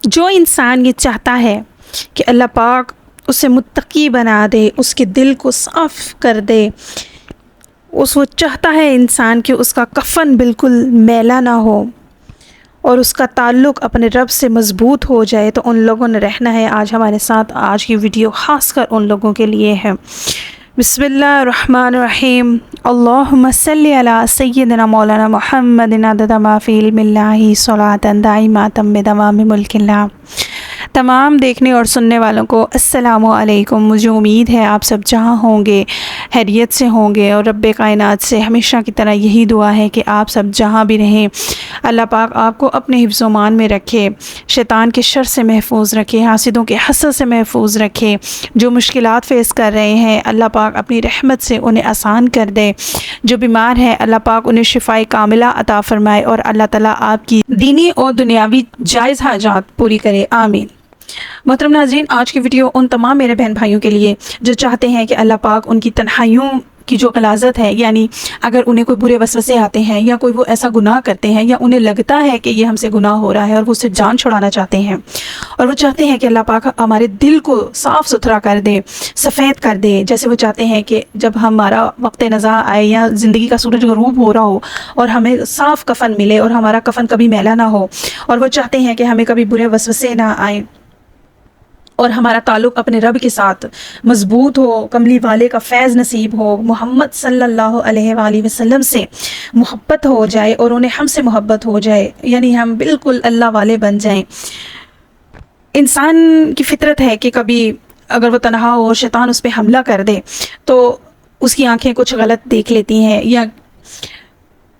جو انسان یہ چاہتا ہے کہ اللہ پاک اسے متقی بنا دے، اس کے دل کو صاف کر دے، وہ چاہتا ہے انسان کہ اس کا کفن بالکل میلا نہ ہو اور اس کا تعلق اپنے رب سے مضبوط ہو جائے، تو ان لوگوں نے رہنا ہے آج ہمارے ساتھ۔ آج کی ویڈیو خاص کر ان لوگوں کے لیے ہے۔ بسم اللہ الرحمن الرحیم۔ اللہم صلی علی سیدنا مولانا محمد عدد ما فی علم اللہ صلاۃ دائمۃ بدوام ملک اللہ۔ تمام دیکھنے اور سننے والوں کو السلام علیکم۔ مجھے امید ہے آپ سب جہاں ہوں گے خیریت سے ہوں گے، اور رب کائنات سے ہمیشہ کی طرح یہی دعا ہے کہ آپ سب جہاں بھی رہیں اللہ پاک آپ کو اپنے حفظ و امان میں رکھے، شیطان کے شر سے محفوظ رکھے، حاسدوں کے حسد سے محفوظ رکھے۔ جو مشکلات فیس کر رہے ہیں اللہ پاک اپنی رحمت سے انہیں آسان کر دے، جو بیمار ہیں اللہ پاک انہیں شفائے کاملہ عطا فرمائے، اور اللہ تعالیٰ آپ کی دینی اور دنیاوی جائز حاجات پوری کرے، آمین۔ محترم ناظرین، آج کی ویڈیو ان تمام میرے بہن بھائیوں کے لیے جو چاہتے ہیں کہ اللہ پاک ان کی تنہائیوں کی جو غلاظت ہے، یعنی اگر انہیں کوئی برے وسوسے آتے ہیں یا کوئی وہ ایسا گناہ کرتے ہیں یا انہیں لگتا ہے کہ یہ ہم سے گناہ ہو رہا ہے اور وہ اسے جان چھڑانا چاہتے ہیں، اور وہ چاہتے ہیں کہ اللہ پاک ہمارے دل کو صاف ستھرا کر دے، سفید کر دے، جیسے وہ چاہتے ہیں کہ جب ہمارا وقت نزاع آئے یا زندگی کا سورج غروب ہو رہا ہو اور ہمیں صاف کفن ملے اور ہمارا کفن کبھی میلا نہ ہو، اور وہ چاہتے ہیں کہ ہمیں کبھی برے وسوسے نہ آئیں اور ہمارا تعلق اپنے رب کے ساتھ مضبوط ہو، کملی والے کا فیض نصیب ہو، محمد صلی اللہ علیہ وآلہ وسلم سے محبت ہو جائے اور انہیں ہم سے محبت ہو جائے، یعنی ہم بالکل اللہ والے بن جائیں۔ انسان کی فطرت ہے کہ کبھی اگر وہ تنہا ہو اور شیطان اس پہ حملہ کر دے تو اس کی آنکھیں کچھ غلط دیکھ لیتی ہیں، یا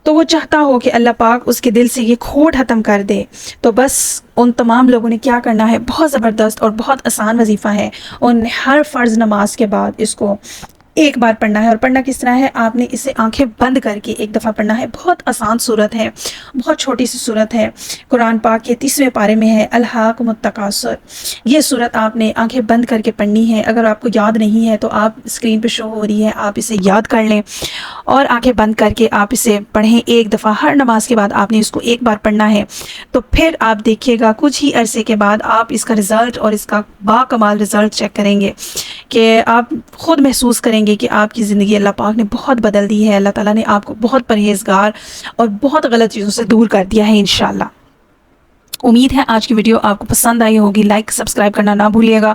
تو وہ چاہتا ہو کہ اللہ پاک اس کے دل سے یہ کھوٹ ختم کر دے۔ تو بس ان تمام لوگوں نے کیا کرنا ہے، بہت زبردست اور بہت آسان وظیفہ ہے۔ ان نے ہر فرض نماز کے بعد اس کو ایک بار پڑھنا ہے، اور پڑھنا کس طرح ہے، آپ نے اسے آنکھیں بند کر کے ایک دفعہ پڑھنا ہے۔ بہت آسان صورت ہے، بہت چھوٹی سی صورت ہے، قرآن پاک کے 30ویں پارے میں ہے، الہاکم التکاثر۔ یہ صورت آپ نے آنکھیں بند کر کے پڑھنی ہے۔ اگر آپ کو یاد نہیں ہے تو آپ اسکرین پہ شو ہو رہی ہے، آپ اسے یاد کر لیں اور آنکھیں بند کر کے آپ اسے پڑھیں ایک دفعہ۔ ہر نماز کے بعد آپ نے اس کو ایک بار پڑھنا ہے، تو پھر آپ دیکھیے گا کچھ ہی عرصے کے بعد آپ اس کا رزلٹ اور اس کا با کمال رزلٹ چیک کریں گے کہ آپ خود محسوس کریں گے کہ آپ کی زندگی اللہ پاک نے بہت بدل دی ہے، اللہ تعالیٰ نے آپ کو بہت پرہیزگار اور بہت غلط چیزوں سے دور کر دیا ہے انشاءاللہ۔ امید ہے آج کی ویڈیو آپ کو پسند آئی ہوگی۔ لائک سبسکرائب کرنا نہ بھولیے گا۔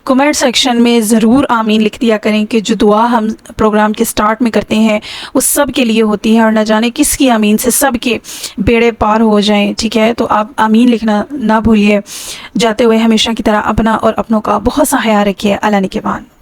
کمنٹ سیکشن میں ضرور آمین لکھ دیا کریں کہ جو دعا ہم پروگرام کے سٹارٹ میں کرتے ہیں وہ سب کے لیے ہوتی ہے، اور نہ جانے کس کی آمین سے سب کے بیڑے پار ہو جائیں، ٹھیک ہے؟ تو آپ آمین لکھنا نہ بھولیے۔ جاتے ہوئے ہمیشہ کی طرح اپنا اور اپنوں کا بہت سا خیال رکھیے۔ اللہ نگہبان۔